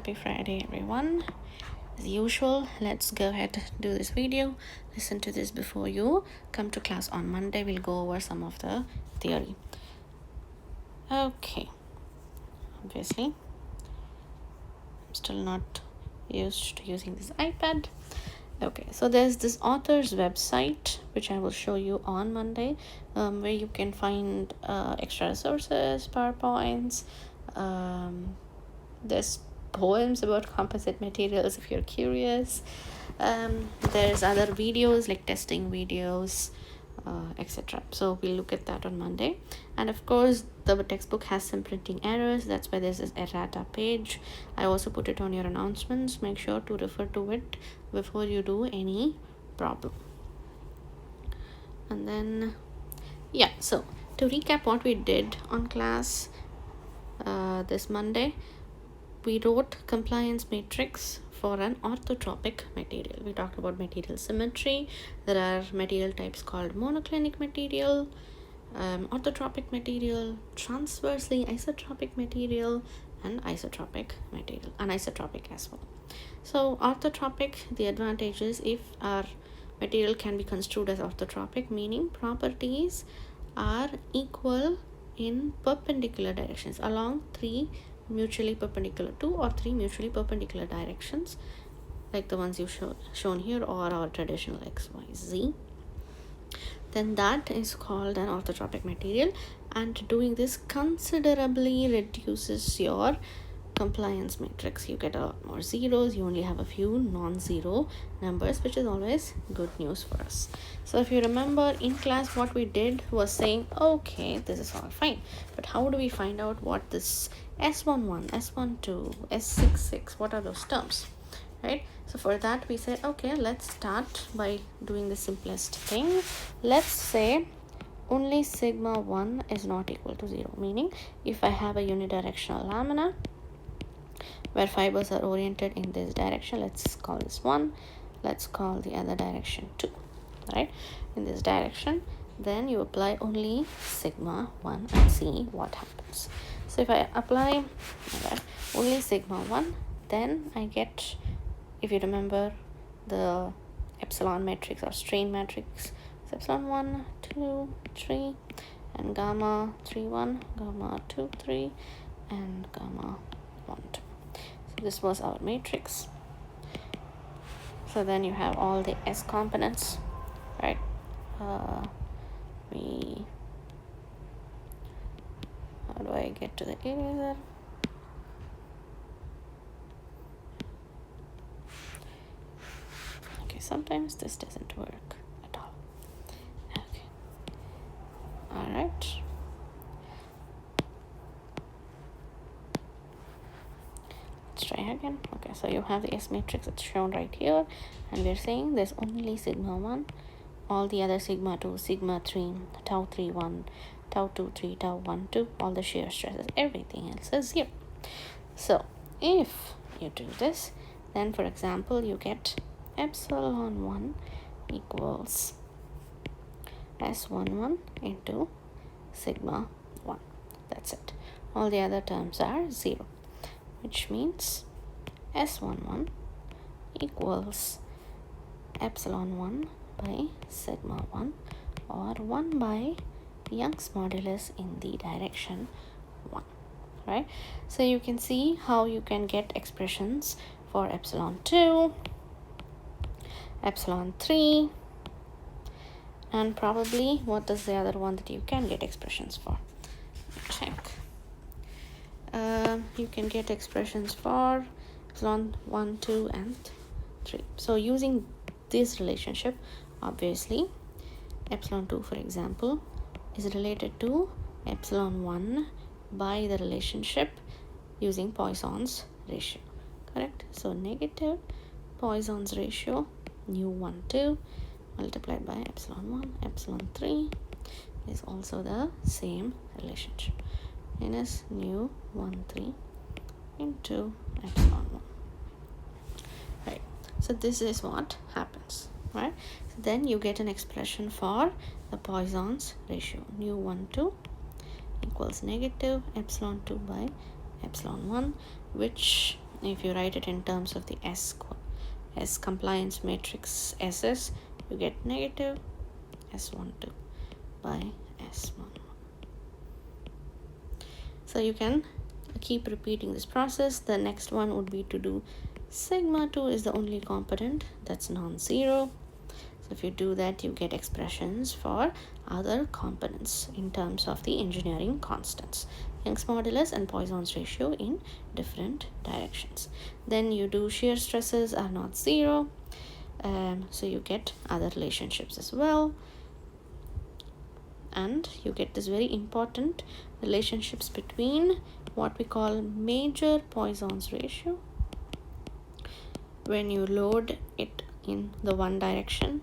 Happy Friday, everyone. As usual, let's go ahead and do this video. Listen to this before you come to class on Monday. We'll go over some of the theory. Okay, obviously, I'm still not used to using this iPad. Okay, so there's this author's website which I will show you on Monday, where you can find extra resources, PowerPoints, there's poems about composite materials if you're curious. There's other videos like testing videos, etc. So we'll look at that on Monday. And of course the textbook has some printing errors. That's why there's this errata page. I also put it on your announcements. Make sure to refer to it before you do any problem. And then so to recap what we did on class this Monday, we wrote compliance matrix for an orthotropic material. We talked about material symmetry. There are material types called monoclinic material, orthotropic material, transversely isotropic material, and isotropic material, anisotropic as well. So orthotropic, the advantage is if our material can be construed as orthotropic, meaning properties are equal in perpendicular directions along two or three mutually perpendicular directions, like the ones you've shown here, or our traditional XYZ, then that is called an orthotropic material. And doing this considerably reduces your compliance matrix. You get a lot more zeros. You only have a few non-zero numbers, which is always good news for us. So if you remember in class, what we did was saying, okay, this is all fine, but how do we find out what this S11, S12, S66, what are those terms, right? So for that we said, okay, let's start by doing the simplest thing. Let's say only sigma 1 is not equal to 0, meaning if I have a unidirectional lamina where fibers are oriented in this direction, let's call this 1, let's call the other direction 2, right? In this direction, then you apply only sigma 1 and see what happens. So if I apply only sigma 1, then I get, if you remember the epsilon matrix or strain matrix, so epsilon 1, 2, 3, and gamma 3, 1, gamma 2, 3, and gamma 1, 2. So this was our matrix. So then you have all the S components, right? How do I get to the eraser? Okay, sometimes this doesn't work at all. Okay. All right. Let's try again. Okay, so you have the S matrix. It's shown right here, and we're saying there's only sigma 1. All the other sigma 2, sigma 3, tau 3, 1, tau 2, 3, tau 1, 2, all the shear stresses, everything else is 0. So if you do this, then for example, you get epsilon 1 equals S11 into sigma 1. That's it. All the other terms are 0, which means S11 equals epsilon 1 by sigma 1, or 1 by Young's modulus in the direction 1, right? So you can see how you can get expressions for epsilon 2, epsilon 3, and probably what is the other one that you can get expressions for? Check. You can get expressions for epsilon 1, 2, and 3. So using this relationship, obviously epsilon 2, for example, is related to epsilon 1 by the relationship using Poisson's ratio, correct? So negative Poisson's ratio nu 1, 2 multiplied by epsilon 1, epsilon 3 is also the same relationship, minus nu 1, 3 into epsilon 1, right? So this is what happens, right? So then you get an expression for the Poisson's ratio, nu 1, 2 equals negative epsilon 2 by epsilon 1, which if you write it in terms of the S compliance matrix SS, you get negative S12 by S11. So you can keep repeating this process. The next one would be to do sigma 2 is the only component that's non-zero. So if you do that, you get expressions for other components in terms of the engineering constants, Young's modulus and Poisson's ratio in different directions. Then you do shear stresses are not zero, so you get other relationships as well, and you get this very important relationships between what we call major Poisson's ratio. When you load it in the one direction,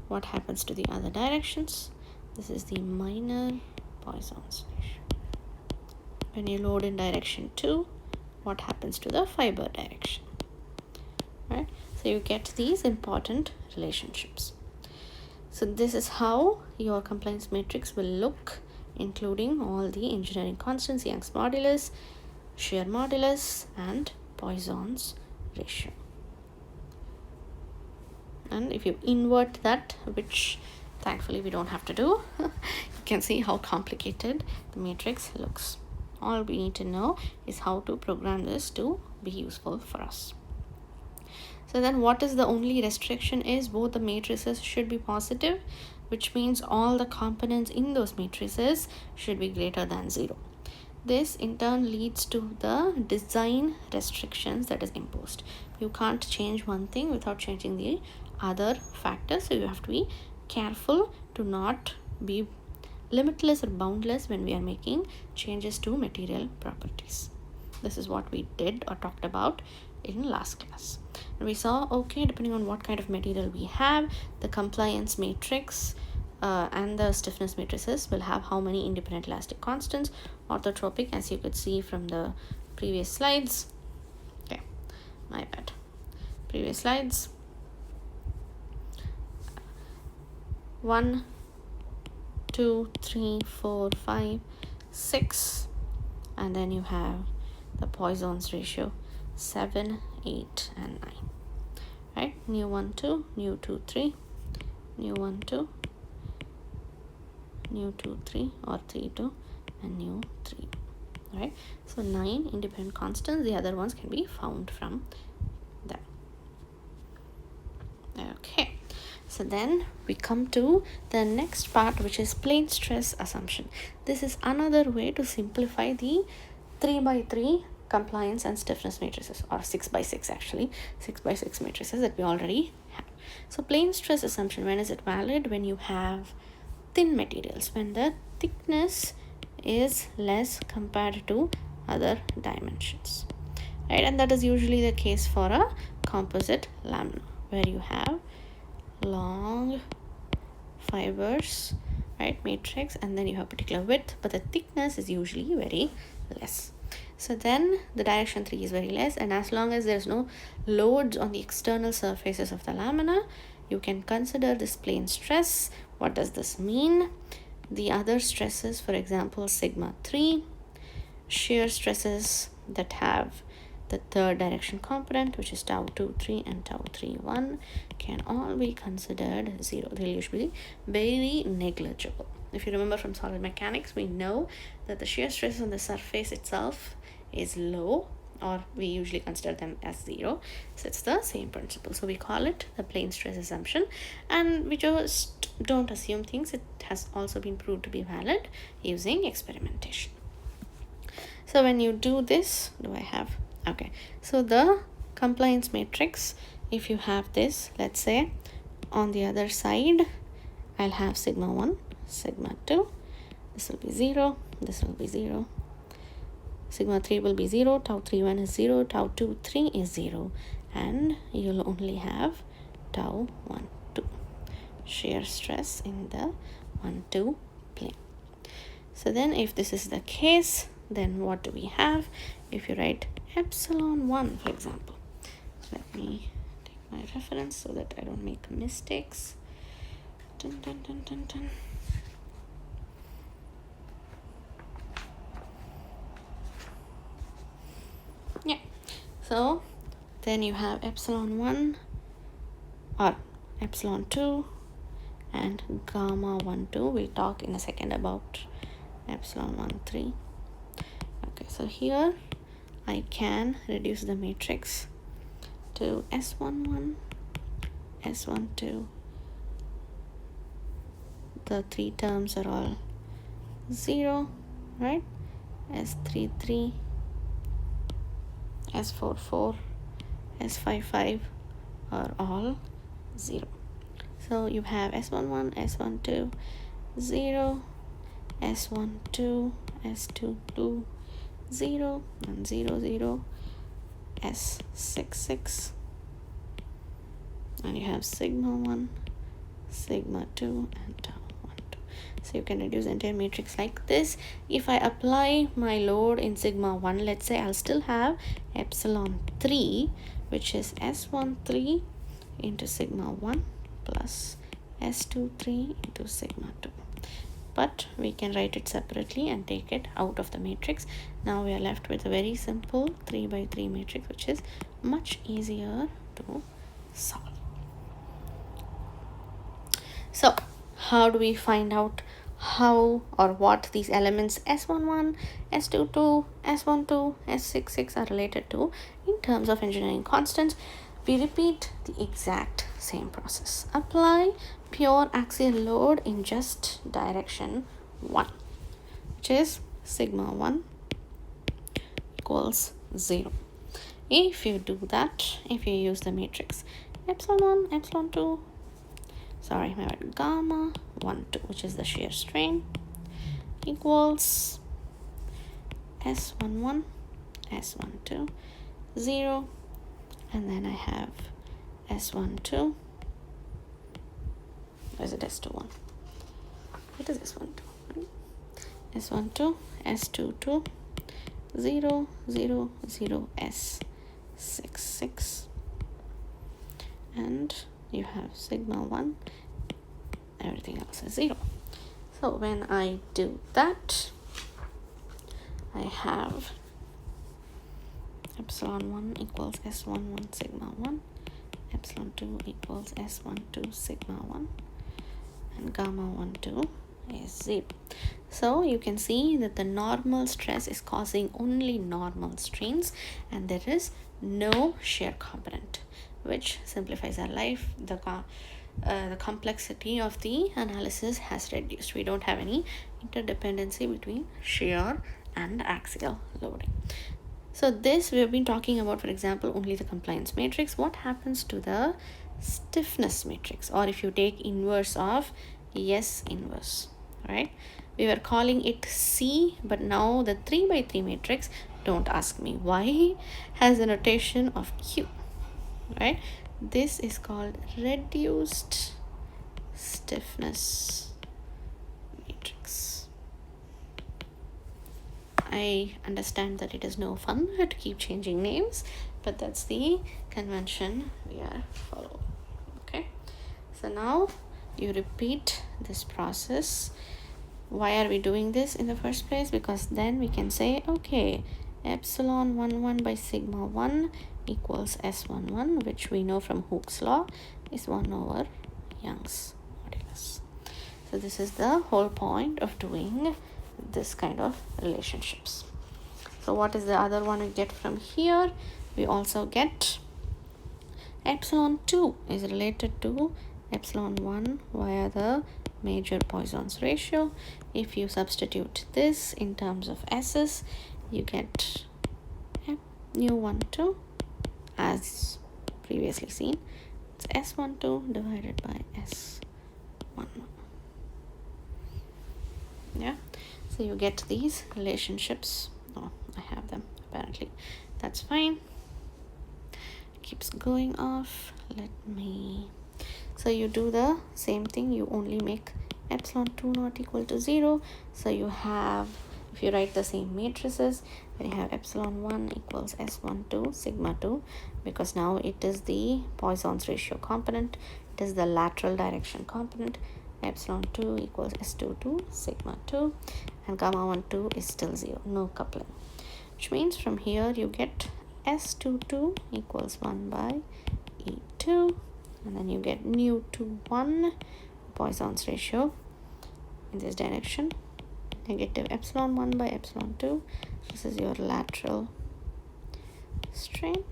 what happens to the other directions? This is the minor Poisson's ratio. When you load in direction 2, what happens to the fiber direction? Right? So you get these important relationships. So this is how your compliance matrix will look, including all the engineering constants, Young's modulus, shear modulus, and Poisson's ratio. And if you invert that, which thankfully we don't have to do, you can see how complicated the matrix looks. All we need to know is how to program this to be useful for us. So then what is the only restriction is both the matrices should be positive, which means all the components in those matrices should be greater than 0. This in turn leads to the design restrictions that is imposed. You can't change one thing without changing the other factors, so you have to be careful to not be limitless or boundless when we are making changes to material properties. This is what we did or talked about in last class. And we saw, okay, depending on what kind of material we have, the compliance matrix and the stiffness matrices will have how many independent elastic constants. Orthotropic, as you could see from the previous slides. Okay, my bad. Previous slides. 1, 2, 3, 4, 5, 6, and then you have the Poisson's ratio 7, 8, and 9. Right? Nu 1, 2, nu 2, 3, nu 1, 2, nu 2, 3, or 3, 2, and nu 3. Right? So 9 independent constants. The other ones can be found from that. Okay. So then we come to the next part, which is plane stress assumption. This is another way to simplify the 3x3 compliance and stiffness matrices, or 6x6 actually, 6x6 matrices that we already have. So plane stress assumption, when is it valid? When you have thin materials, when the thickness is less compared to other dimensions, right? And that is usually the case for a composite lamina, where you have long fibers, right, matrix, and then you have particular width, but the thickness is usually very less. So then the direction 3 is very less, and as long as there is no loads on the external surfaces of the lamina, you can consider this plane stress. What does this mean? The other stresses, for example, sigma 3, shear stresses that have the third direction component, which is tau 2, 3 and tau 3, 1, can all be considered 0. They'll usually be very negligible. If you remember from solid mechanics, we know that the shear stress on the surface itself is low, or we usually consider them as 0. So it's the same principle. So we call it the plane stress assumption, and we just don't assume things. It has also been proved to be valid using experimentation. So when you do this, okay, so the compliance matrix, if you have this, let's say on the other side, I'll have sigma 1, sigma 2, this will be 0, this will be 0, sigma 3 will be 0, tau 3, 1 is 0, tau 2, 3 is 0, and you'll only have tau 1, 2, shear stress in the 1, 2 plane. So then if this is the case, then what do we have? If you write epsilon 1, for example, let me take my reference so that I don't make mistakes. Dun, dun, dun, dun, dun. Yeah, So then you have epsilon 1 or epsilon 2 and gamma 1 2. We'll talk in a second about epsilon 1 3. Okay, so here I can reduce the matrix to S11, S12. The three terms are all 0, right? S33, S44, S55 are all 0. So you have S11, S12, 0, S12, S22, 0, and 0, 0, S66. And you have sigma 1, sigma 2, and tau 1, 2. So you can reduce the entire matrix like this. If I apply my load in sigma 1, let's say I'll still have epsilon 3, which is S13 into sigma 1 plus S23 into sigma 2. But we can write it separately and take it out of the matrix. Now we are left with a very simple 3 by 3 matrix, which is much easier to solve. So how do we find out how or what these elements S11, S22, S12, S66 are related to in terms of engineering constants? We repeat the exact same process. Apply pure axial load in just direction 1, which is sigma 1 equals 0. If you do that, if you use the matrix epsilon 1, epsilon 2, sorry, my bad, gamma 1 2, which is the shear strain, equals S11, S12, 0, and then I have S12. Or is it S21? It is S12, right? S12, S22, 0, 0, 0, S66, and you have sigma 1, everything else is 0. So when I do that, I have epsilon 1 equals S11 sigma 1, epsilon 2 equals S12 sigma 1, and gamma 1 2 is 0. So you can see that the normal stress is causing only normal strains and there is no shear component, which simplifies our life. The complexity of the analysis has reduced. We don't have any interdependency between shear and axial loading. So this we have been talking about, for example, only the compliance matrix. What happens to the stiffness matrix, or if you take inverse of S inverse, right? We were calling it C, but now the 3 by 3 matrix, don't ask me why, has a notation of Q, right? This is called reduced stiffness matrix. I understand that it is no fun to keep changing names, but that's the convention we are following. Okay, so now you repeat this process. Why are we doing this in the first place? Because then we can say, okay, epsilon 1 by sigma 1 equals S11, which we know from Hooke's law is 1 over Young's modulus. So this is the whole point of doing this kind of relationships. So what is the other one we get from here? We also get epsilon 2 is related to epsilon 1 via the major Poisson's ratio. If you substitute this in terms of S's, you get mu 1 2 as previously seen. It's S12 divided by S11. Yeah, so you get these relationships. Oh, I have them apparently. That's fine. Keeps going off. Let me. So you do the same thing. You only make epsilon 2 not equal to 0. So you have, if you write the same matrices, then you have epsilon 1 equals S12 sigma 2, because now it is the Poisson's ratio component. It is the lateral direction component. Epsilon 2 equals S22 sigma 2, and gamma 1 2 is still 0, no coupling, which means from here you get S22 equals 1 by E2, and then you get nu to 1 Poisson's ratio in this direction, negative epsilon 1 by epsilon 2. This is your lateral strain.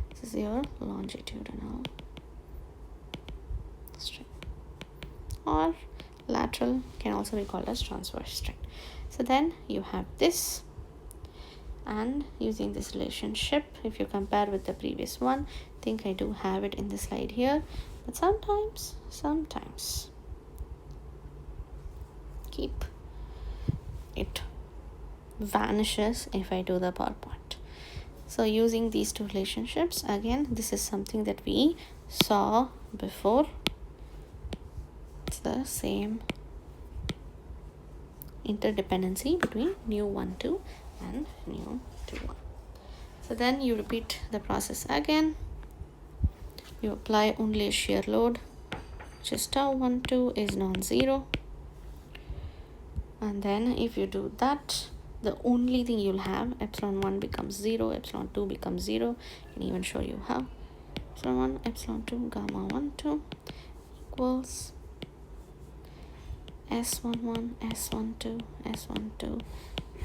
This is your longitudinal strain, or lateral can also be called as transverse strain. So then you have this, and using this relationship, if you compare with the previous one, I think I do have it in the slide here, but sometimes keep it vanishes if I do the PowerPoint. So using these two relationships, again, this is something that we saw before. It's the same interdependency between nu12 and nu21. So then you repeat the process again. You apply only a shear load, which is tau12 is non-zero. And then if you do that, the only thing you'll have, epsilon 1 becomes 0, epsilon 2 becomes 0. I can even show you how. Epsilon 1, epsilon 2, gamma 1, 2 equals S11, S12, S12,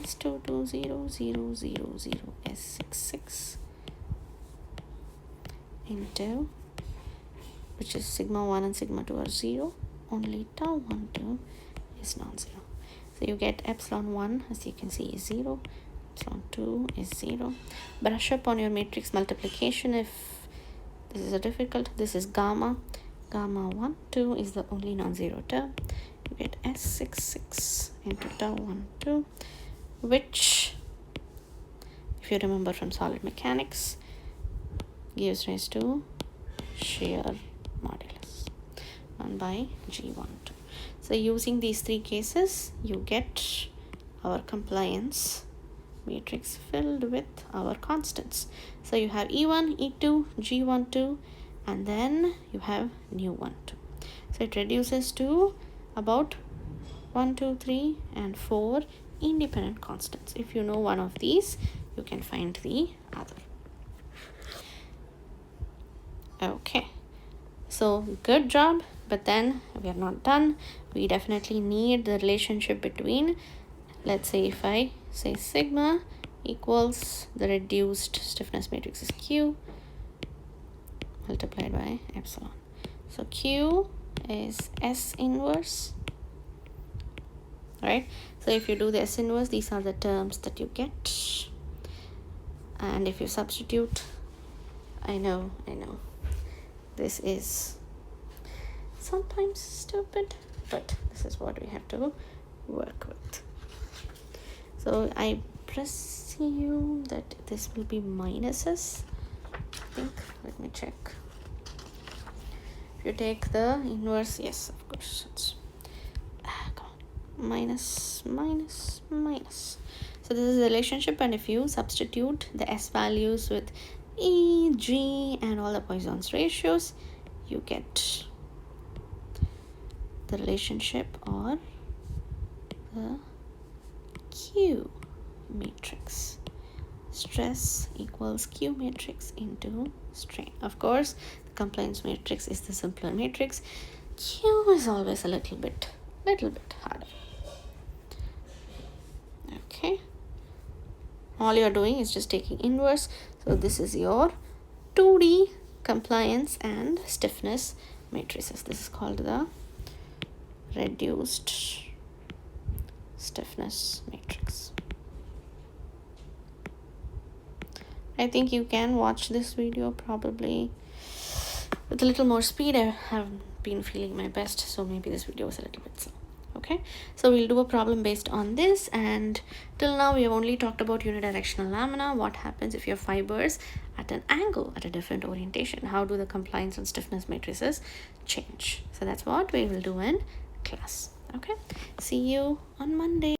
S22, 0, 0, 0, 0, S66 into, which is sigma 1 and sigma 2 are 0, only tau 12 is non-zero. So you get epsilon 1, as you can see, is 0, epsilon 2 is 0. Brush up on your matrix multiplication if this is difficult. This is gamma 1, 2 is the only non-zero term. You get S66 into tau 12, which, if you remember from solid mechanics, gives rise to shear modulus 1 by G12. So using these three cases, you get our compliance matrix filled with our constants. So you have E1, E2, G12, and then you have nu12. So it reduces to about 1, 2, 3, and 4 independent constants. If you know one of these, you can find the other. Okay, so good job, but then we are not done. We definitely need the relationship between, let's say if I say sigma equals the reduced stiffness matrix is Q multiplied by epsilon. So Q is S inverse, right? So if you do the S inverse, these are the terms that you get. And if you substitute, I know, this is sometimes stupid, but this is what we have to work with. So I presume that this will be minuses, I think. Let me check. If you take the inverse, yes, of course, it's come on, minus. So this is the relationship, and if you substitute the S values with E, G, and all the Poisson's ratios, you get the relationship or the Q matrix. Stress equals Q matrix into strain. Of course, the compliance matrix is the simpler matrix. Q is always a little bit harder. Okay. All you're doing is just taking inverse. So this is your 2D compliance and stiffness matrices. This is called the reduced stiffness matrix. I think you can watch this video probably with a little more speed. I haven't been feeling my best, so maybe this video was a little bit slow. Okay, so we'll do a problem based on this, and till now we have only talked about unidirectional lamina. What happens if your fibers at an angle, at a different orientation? How do the compliance and stiffness matrices change? So that's what we will do in class. Okay, see you on Monday.